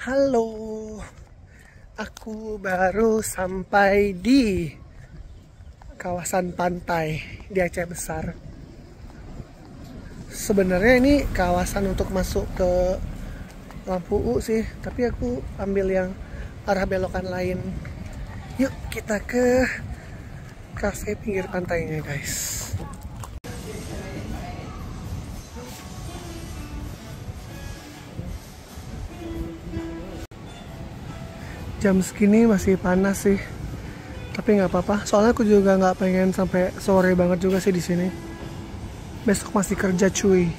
Halo, aku baru sampai di kawasan pantai di Aceh Besar. Sebenarnya ini kawasan untuk masuk ke Lampu U sih, tapi aku ambil yang arah belokan lain. Yuk kita ke kafe pinggir pantainya guys. Jam segini masih panas sih, tapi nggak apa-apa. Soalnya aku juga nggak pengen sampai sore banget juga sih di sini. Besok masih kerja cuy.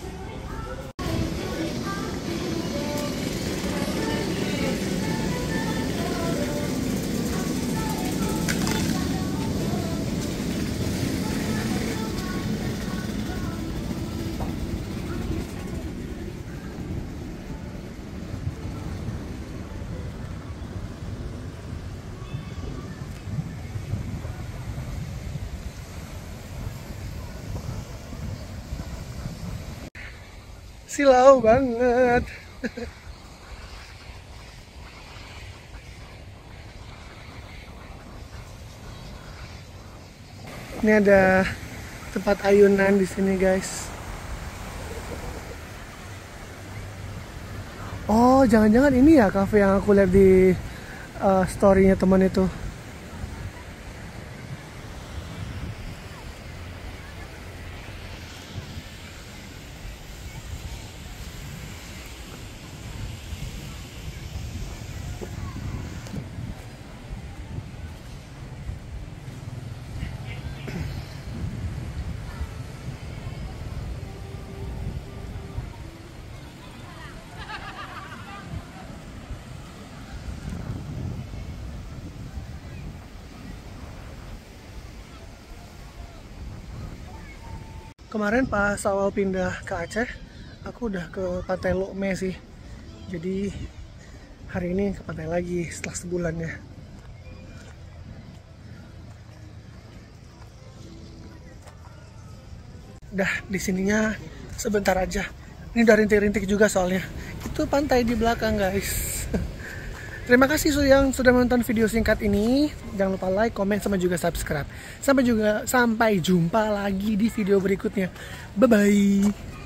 Silau banget. Ini ada tempat ayunan di sini, guys. Oh, jangan-jangan ini ya kafe yang aku lihat di story-nya teman itu. Kemarin pas awal pindah ke Aceh, aku udah ke Pantai Lokme sih. Jadi hari ini ke pantai lagi setelah sebulan ya. Udah di sininya sebentar aja. Ini udah rintik-rintik juga soalnya. Itu pantai di belakang guys. Terima kasih yang sudah menonton video singkat ini. Jangan lupa like, komen, sama juga subscribe. Sampai jumpa lagi di video berikutnya. Bye bye.